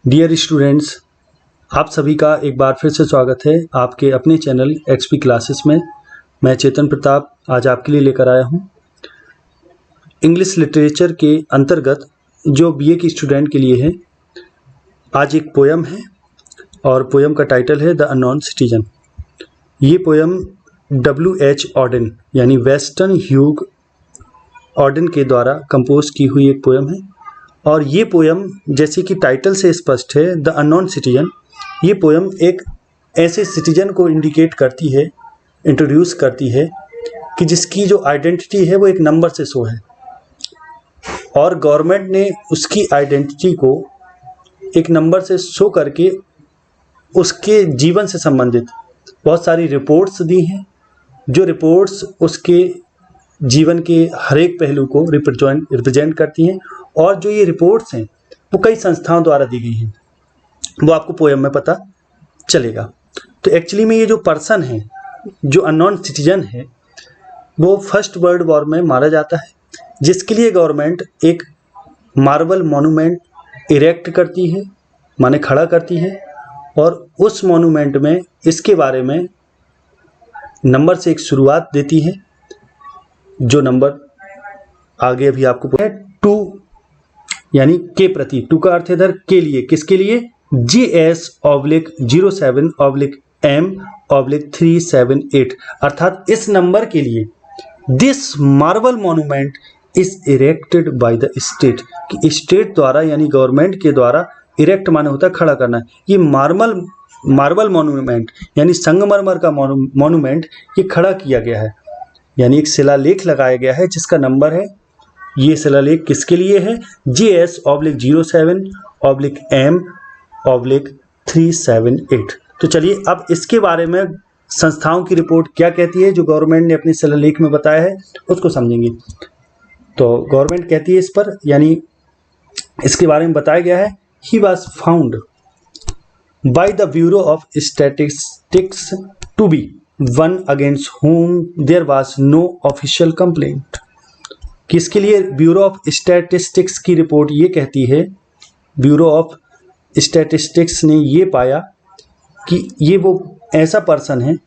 Dear students, आप सभी का एक बार फिर से स्वागत है आपके अपने चैनल एक्सपी क्लासेस में। मैं चेतन प्रताप आज आपके लिए लेकर आया हूँ इंग्लिश लिटरेचर के अंतर्गत जो बीए की स्टूडेंट के लिए है। आज एक पोयम है और पोयम का टाइटल है द अननोन सिटीजन। ये पोयम W.H. ऑडेन यानी वेस्टन ह्यूग ऑडेन के द्वारा कंपोज की हुई एक पोयम है। और ये पोयम जैसे कि टाइटल से स्पष्ट है द अननोन सिटीजन, ये पोयम एक ऐसे सिटीजन को इंडिकेट करती है, इंट्रोड्यूस करती है कि जिसकी जो आइडेंटिटी है वो एक नंबर से शो है और गवर्नमेंट ने उसकी आइडेंटिटी को एक नंबर से शो करके उसके जीवन से संबंधित बहुत सारी रिपोर्ट्स दी हैं, जो रिपोर्ट्स उसके जीवन के हर एक पहलू को रिप्रेजेंट करती हैं। और जो ये रिपोर्ट्स हैं वो कई संस्थाओं द्वारा दी गई हैं, वो आपको पोयम में पता चलेगा। तो एक्चुअली में ये जो पर्सन है, जो अननोन सिटीजन है, वो फर्स्ट वर्ल्ड वॉर में मारा जाता है, जिसके लिए गवर्नमेंट एक मार्बल मॉन्यूमेंट इरेक्ट करती है, माने खड़ा करती है। और उस मॉन्यूमेंट में इसके बारे में नंबर से एक शुरुआत देती है, जो नंबर आगे अभी आपको है 2 यानी के प्रति। 2 का अर्थ है इधर के लिए, किसके लिए? GS/07/M/378 अर्थात इस नंबर के लिए this marble monument is erected by the state, कि स्टेट द्वारा यानी गवर्नमेंट के द्वारा इरेक्ट माने होता है खड़ा करना। ये मार्बल मॉन्यूमेंट यानी संगमरमर का मॉन्यूमेंट ये खड़ा किया गया है, यानी एक शिलालेख लगाया गया है जिसका नंबर है। ये शिलालेख किसके लिए है? GS/07/M/378। तो चलिए अब इसके बारे में संस्थाओं की रिपोर्ट क्या कहती है, जो गवर्नमेंट ने अपने शिलालेख में बताया है उसको समझेंगे। तो गवर्नमेंट कहती है इस पर, यानी इसके बारे में बताया गया है, he was found by the bureau of statistics to be one against whom there was no official complaint। किसके लिए? ब्यूरो ऑफ स्टैटिस्टिक्स की रिपोर्ट ये कहती है, ब्यूरो ऑफ स्टैटिस्टिक्स ने ये पाया कि ये वो ऐसा पर्सन है,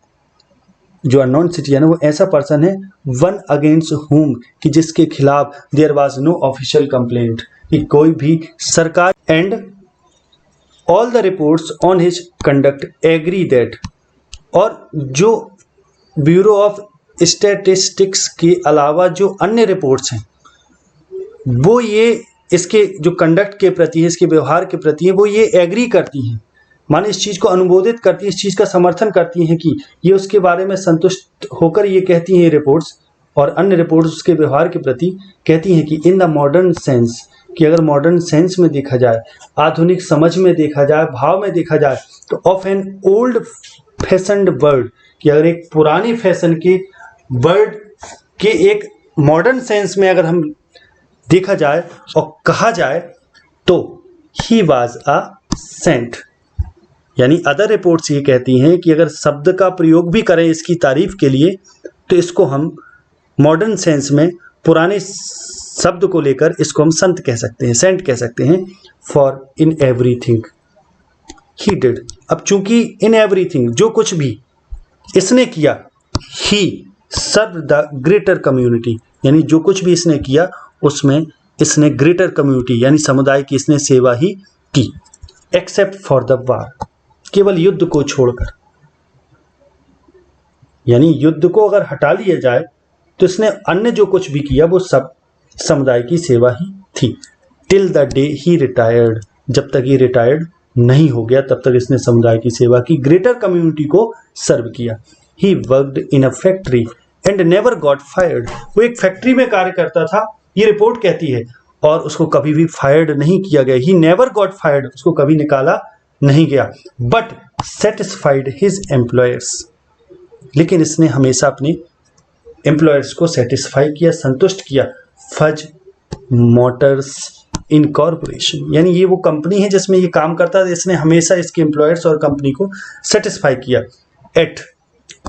जो अननोन सिटीजन है, वो ऐसा पर्सन है वन अगेंस्ट whom, कि जिसके खिलाफ there was no official complaint, कि कोई भी सरकार and all the reports on his conduct agree that. और जो ब्यूरो ऑफ स्टैटिस्टिक्स के अलावा जो अन्य रिपोर्ट्स हैं वो ये इसके जो कंडक्ट के प्रति है, इसके व्यवहार के प्रति है, वो ये एग्री करती हैं, माने इस चीज़ को अनुमोदित करती है, इस चीज़ का समर्थन करती हैं कि ये उसके बारे में संतुष्ट होकर ये कहती हैं रिपोर्ट्स। और अन्य रिपोर्ट्स उसके व्यवहार के प्रति कहती हैं कि इन द मॉडर्न सेंस, कि अगर मॉडर्न सेंस में देखा जाए, आधुनिक समझ में देखा जाए, भाव में देखा जाए, तो of an old fashioned word, कि अगर एक पुरानी फैशन के वर्ड के एक मॉडर्न सेंस में अगर हम देखा जाए और कहा जाए, तो ही वाज अ सेंट। यानी अदर रिपोर्ट्स ये कहती हैं कि अगर शब्द का प्रयोग भी करें इसकी तारीफ के लिए, तो इसको हम मॉडर्न सेंस में पुराने शब्द को लेकर इसको हम संत कह सकते हैं, सेंट कह सकते हैं। For in everything he did, अब चूंकि इन एवरीथिंग जो कुछ भी इसने किया, ही सर्व द ग्रेटर कम्युनिटी, यानी जो कुछ भी इसने किया उसमें इसने ग्रेटर कम्युनिटी यानी समुदाय की इसने सेवा ही की। एक्सेप्ट फॉर द वार, केवल युद्ध को छोड़कर, यानी युद्ध को अगर हटा लिया जाए तो इसने अन्य जो कुछ भी किया वो सब समुदाय की सेवा ही थी। Till the day he retired, जब तक ये रिटायर्ड नहीं हो गया तब तक इसने समुदाय की सेवा की, ग्रेटर कम्युनिटी को सर्व किया। He worked in a factory and never got fired, वो एक फैक्ट्री में कार्य करता था, ये रिपोर्ट कहती है, और उसको कभी भी फायर्ड नहीं किया गया। ही नेवर गॉट फायर्ड, उसको कभी निकाला नहीं गया। बट सेटिस्फाइड हिज एम्प्लॉयर्स, लेकिन इसने हमेशा अपने एम्प्लॉयर्स को सेटिस्फाई किया, संतुष्ट किया। फज मोटर्स इनकॉर्पोरेशन, यानी ये वो कंपनी है जिसमें ये काम करता है, इसने हमेशा इसके एम्प्लॉयर्स और कंपनी को सेटिस्फाई किया। एट,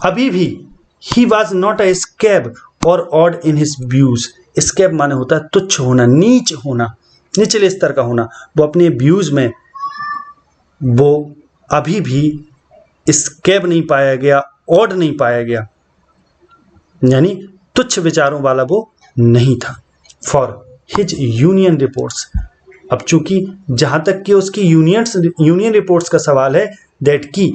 अभी भी he was not a scab or odd in his views. Scab माने होता है तुच्छ होना, नीच होना, निचले स्तर का होना। वो अपने व्यूज में वो अभी भी स्कैब नहीं पाया गया, ऑड नहीं पाया गया, यानी तुच्छ विचारों वाला वो नहीं था। फॉर हिज यूनियन रिपोर्ट्स, अब चूंकि जहां तक कि उसकी यूनियन रिपोर्ट्स का सवाल है, दैट की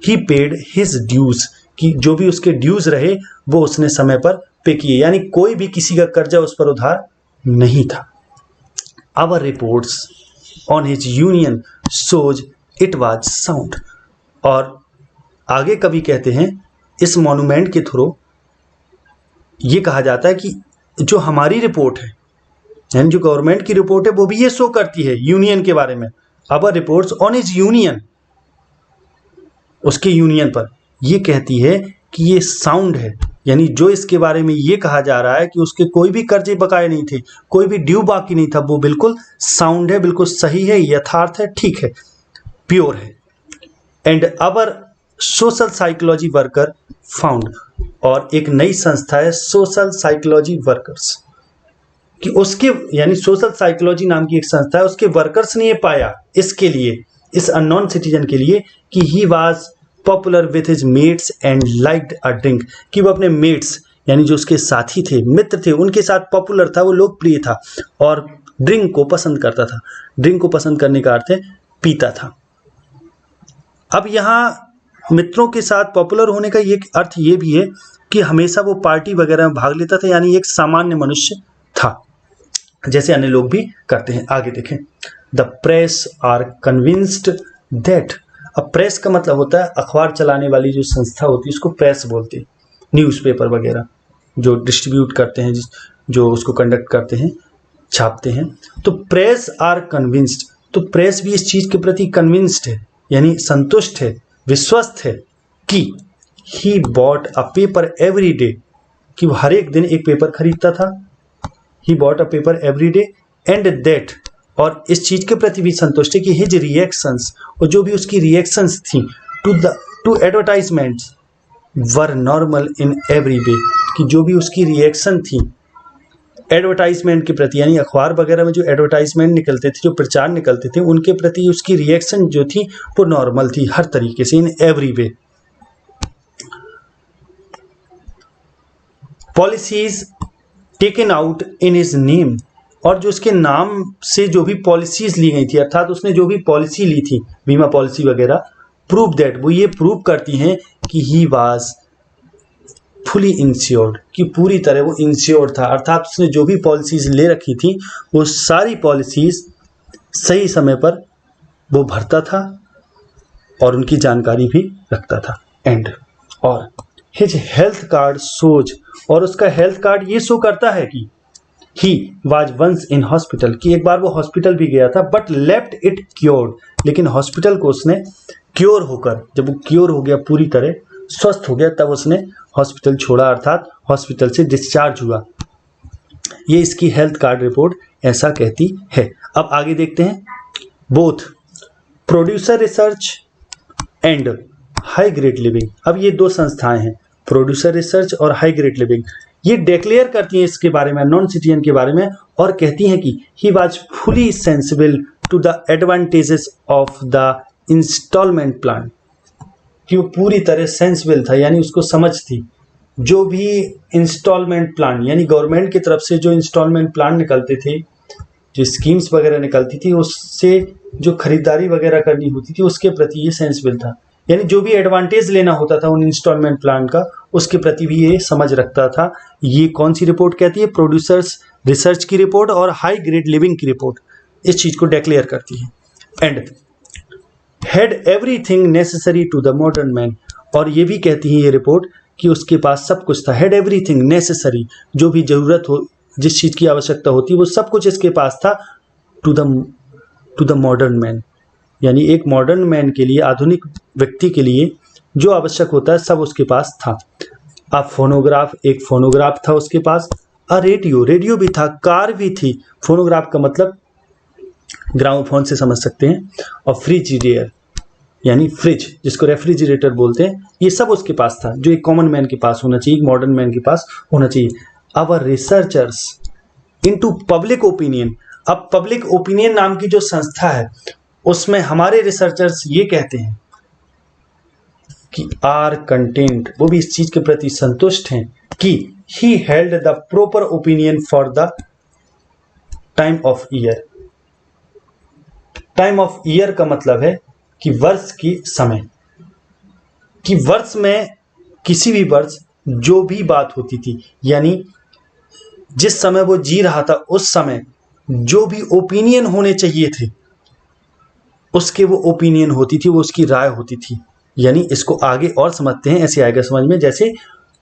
ही पेड हिज ड्यूज, कि जो भी उसके ड्यूज रहे वो उसने समय पर पे किए, यानी कोई भी किसी का कर्जा उस पर उधार नहीं था। Our reports on his union shows it was sound, और आगे कवि कहते हैं इस मॉन्यूमेंट के थ्रू ये कहा जाता है कि जो हमारी रिपोर्ट है, यानी जो गवर्नमेंट की रिपोर्ट है, वो भी ये शो करती है यूनियन के बारे में। Our reports on his union, उसके यूनियन पर ये कहती है कि ये साउंड है, यानी जो इसके बारे में ये कहा जा रहा है कि उसके कोई भी कर्जे बकाए नहीं थे, कोई भी ड्यू बाकी नहीं था, वो बिल्कुल साउंड है, बिल्कुल सही है, यथार्थ है, ठीक है, प्योर है। And our social psychology worker found, और एक नई संस्था है सोशल साइकोलॉजी वर्कर्स, कि उसके यानी सोशल साइकोलॉजी नाम की एक संस्था है, उसके वर्कर्स ने ये पाया इसके लिए, इस अननोन सिटीजन के लिए, कि he was popular with his mates and liked a drink, कि वो अपने मेट्स यानी जो उसके साथी थे, मित्र थे, उनके साथ पॉपुलर था, वो लोकप्रिय था, और ड्रिंक को पसंद करता था। ड्रिंक को पसंद करने का अर्थ है पीता था। अब यहाँ मित्रों के साथ पॉपुलर होने का ये अर्थ ये भी है कि हमेशा वो पार्टी वगैरह में भाग लेता था, यानी एक सामान्य मनुष्य था, जैसे अन्य लोग भी करते हैं। आगे देखें, the press are convinced that, अब प्रेस का मतलब होता है अखबार चलाने वाली जो संस्था होती है, उसको प्रेस बोलते हैं, न्यूज़पेपर वगैरह जो डिस्ट्रीब्यूट करते हैं, जो उसको कंडक्ट करते हैं, छापते हैं। तो प्रेस आर कन्विंस्ड, तो प्रेस भी इस चीज़ के प्रति कन्विंस्ड है, यानी संतुष्ट है, विश्वस्त है कि he bought a paper every day, कि वो हर एक दिन एक पेपर खरीदता था। He bought a paper every day and that, और इस चीज के प्रति भी संतुष्ट है कि हिज रिएक्शंस, और जो भी उसकी रिएक्शंस थी to advertisements were normal in every way, कि जो भी उसकी रिएक्शन थी एडवर्टाइजमेंट के प्रति, यानी अखबार वगैरह में जो एडवर्टाइजमेंट निकलते थे, जो प्रचार निकलते थे, उनके प्रति उसकी रिएक्शन जो थी वो नॉर्मल थी, हर तरीके से, इन every way. Policies taken out in his name, और जो उसके नाम से जो भी पॉलिसीज ली गई थी, अर्थात उसने जो भी पॉलिसी ली थी, बीमा पॉलिसी वगैरह, प्रूव दैट, वो ये प्रूव करती हैं कि ही वाज फुली इंश्योर्ड, कि पूरी तरह वो इंश्योर्ड था, अर्थात उसने जो भी पॉलिसीज ले रखी थी वो सारी पॉलिसीज सही समय पर वो भरता था और उनकी जानकारी भी रखता था। एंड और हिज हेल्थ कार्ड शोज, और उसका हेल्थ कार्ड ये शो करता है कि he was once in hospital, कि एक बार वो हॉस्पिटल भी गया था, बट लेफ्ट इट क्योर्ड, लेकिन हॉस्पिटल को उसने क्योर होकर, जब वो क्योर हो गया, पूरी तरह स्वस्थ हो गया, तब उसने हॉस्पिटल छोड़ा, अर्थात हॉस्पिटल से डिस्चार्ज हुआ। ये इसकी हेल्थ कार्ड रिपोर्ट ऐसा कहती है। अब आगे देखते हैं, both producer research and high grade living, अब ये दो संस्थाएं हैं, प्रोड्यूसर रिसर्च और हाई ग्रेड लिविंग, ये डिक्लेयर करती हैं इसके बारे में, नॉन सिटीजन के बारे में, और कहती हैं कि he was fully sensible to the advantages of the instalment plan, कि वो पूरी तरह सेंसिबल था, यानी उसको समझ थी, जो भी इंस्टॉलमेंट प्लान, यानी गवर्नमेंट की तरफ से जो इंस्टॉलमेंट प्लान निकलते थे, जो स्कीम्स वगैरह निकलती थी, उससे जो खरीदारी वगैरह करनी होती थी, उसके प्रति ये सेंसिबल था, यानी जो भी एडवांटेज लेना होता था उन इंस्टॉलमेंट प्लान का, उसके प्रति भी ये समझ रखता था। ये कौन सी रिपोर्ट कहती है? प्रोड्यूसर्स रिसर्च की रिपोर्ट और हाई ग्रेड लिविंग की रिपोर्ट इस चीज़ को डिक्लेयर करती है। And had everything necessary to the modern man, और ये भी कहती है ये रिपोर्ट कि उसके पास सब कुछ था। हैड एवरीथिंग नेसेसरी, जो भी ज़रूरत हो, जिस चीज़ की आवश्यकता होती है, वो सब कुछ इसके पास था। टू द मॉडर्न मैन, यानी एक मॉडर्न मैन के लिए, आधुनिक व्यक्ति के लिए जो आवश्यक होता है सब उसके पास था। अब फोनोग्राफ, एक फोनोग्राफ था उसके पास। रेडियो भी था, कार भी थी। फोनोग्राफ का मतलब ग्रामोफोन से समझ सकते हैं। और फ्रिजिडेयर यानी फ्रिज, जिसको रेफ्रिजरेटर बोलते हैं, ये सब उसके पास था, जो एक कॉमन मैन के पास होना चाहिए, मॉडर्न मैन के पास होना चाहिए। Our researchers into public opinion, अब पब्लिक ओपिनियन नाम की जो संस्था है उसमें हमारे रिसर्चर्स ये कहते हैं कि आर कंटेंट, वो भी इस चीज के प्रति संतुष्ट हैं कि he held the proper opinion for the time of year. Time of year का मतलब है कि वर्ष की समय, कि वर्ष में किसी भी वर्ष जो भी बात होती थी, यानी जिस समय वो जी रहा था उस समय जो भी ओपिनियन होने चाहिए थे उसके वो ओपिनियन होती थी, वो उसकी राय होती थी। यानी इसको आगे और समझते हैं, ऐसे आएगा समझ में। जैसे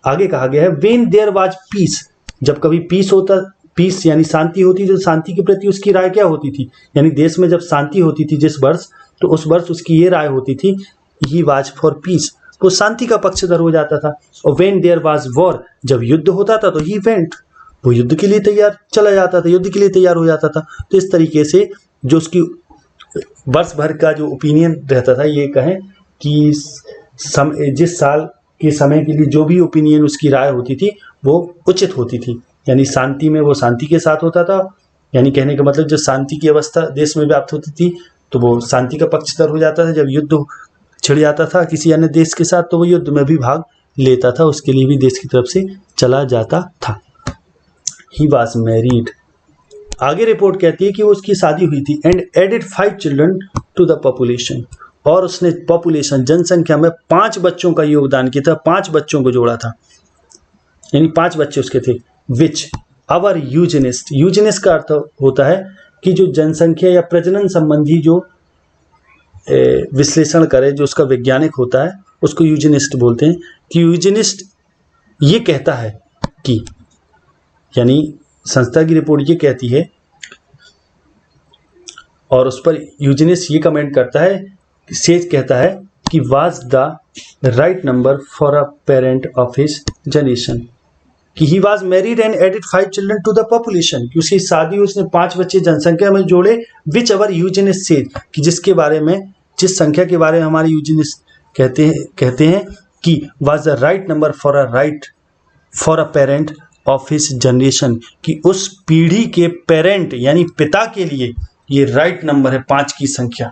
आगे कहा गया है व्हेन देयर वाज पीस, जब कभी पीस होता, पीस यानी शांति होती, तो शांति के प्रति उसकी राय क्या होती थी, यानी देश में जब शांति होती थी जिस वर्ष, तो उस वर्ष उसकी ये राय होती थी ही वाज फॉर पीस, वो शांति का पक्षधर हो जाता था। और व्हेन देयर वाज वॉर, जब युद्ध होता था तो ही वेंट, वो युद्ध के लिए तैयार चला जाता था, युद्ध के लिए तैयार हो जाता था। तो इस तरीके से जो उसकी वर्ष भर का जो ओपिनियन रहता था, ये कहें कि जिस साल के समय के लिए जो भी ओपिनियन उसकी राय होती थी वो उचित होती थी, यानी शांति में वो शांति के साथ होता था, यानी कहने का मतलब जब शांति की अवस्था देश में व्याप्त होती थी तो वो शांति का पक्षधर हो जाता था। जब युद्ध छिड़ जाता था किसी अन्य देश के साथ तो वो युद्ध में भी भाग लेता था, उसके लिए भी देश की तरफ से चला जाता था। ही वॉज मैरिड, आगे रिपोर्ट कहती है कि वो उसकी शादी हुई थी, and added 5 children to the population, और उसने पॉपुलेशन जनसंख्या में 5 बच्चों का योगदान किया था, 5 बच्चों को जोड़ा था, यानी 5 बच्चे उसके थे। विच आवर यूजेनिस्ट, यूजेनिस्ट का अर्थ होता है कि जो जनसंख्या या प्रजनन संबंधी जो विश्लेषण करे, जो उसका वैज्ञानिक होता है उसको यूजेनिस्ट बोलते हैं। कि यूजेनिस्ट ये कहता है कि, यानी संस्था की रिपोर्ट ये कहती है और उस पर यूजेनिस्ट ये कमेंट करता है, सेज कहता है कि was the right number for a parent of his generation, कि he was married and added 5 children to the population, कि उसकी शादी उसने 5 बच्चे जनसंख्या में जोड़े। विच अवर यूजेनिस्ट सेज, कि जिसके बारे में, जिस संख्या के बारे में हमारे यूजेनिस्ट कहते हैं कि was the right number for a parent of his generation, कि उस पीढ़ी के पेरेंट यानी पिता के लिए ये राइट नंबर है 5 की संख्या,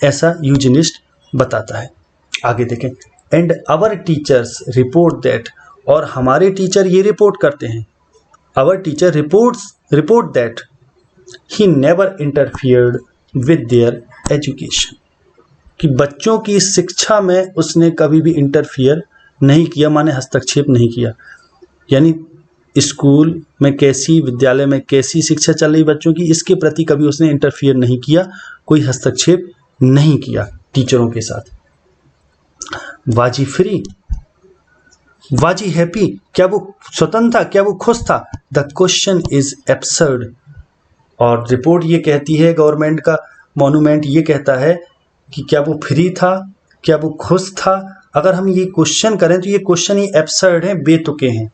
ऐसा यूजेनिस्ट बताता है। आगे देखें, and our teachers report that, और हमारे टीचर ये रिपोर्ट करते हैं, our teacher report that he never interfered with their education, कि बच्चों की शिक्षा में उसने कभी भी इंटरफियर नहीं किया, माने हस्तक्षेप नहीं किया। यानी स्कूल में कैसी, विद्यालय में कैसी शिक्षा चल रही बच्चों की, इसके प्रति कभी उसने इंटरफियर नहीं किया, कोई हस्तक्षेप नहीं किया टीचरों के साथ। वाजी फ्री, वाजी हैप्पी, क्या वो स्वतंत्र था, क्या वो खुश था? द क्वेश्चन इज एब्सर्ड, और रिपोर्ट ये कहती है, गवर्नमेंट का मॉन्यूमेंट ये कहता है कि क्या वो फ्री था, क्या वो खुश था? अगर हम ये क्वेश्चन करें तो ये क्वेश्चन ही एब्सर्ड है, बेतुके हैं।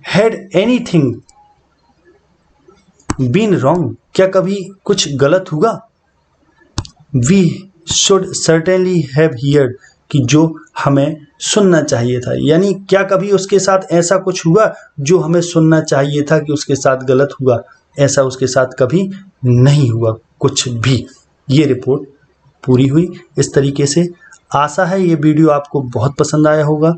हैड एनीथिंग बीन रॉन्ग, क्या कभी कुछ गलत हुआ? We should certainly have heard, कि जो हमें सुनना चाहिए था, यानी क्या कभी उसके साथ ऐसा कुछ हुआ जो हमें सुनना चाहिए था कि उसके साथ गलत हुआ? ऐसा उसके साथ कभी नहीं हुआ कुछ भी। ये रिपोर्ट पूरी हुई इस तरीके से। आशा है ये वीडियो आपको बहुत पसंद आया होगा।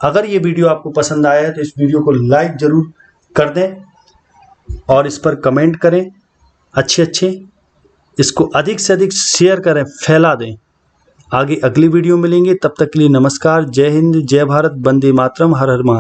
अगर ये वीडियो आपको पसंद आया है तो इस वीडियो को लाइक ज़रूर कर दें और इस पर कमेंट करें अच्छे, इसको अधिक से अधिक शेयर करें, फैला दें। आगे अगली वीडियो मिलेंगे, तब तक के लिए नमस्कार, जय हिंद, जय भारत, वंदे मातरम, हर हर महादेव।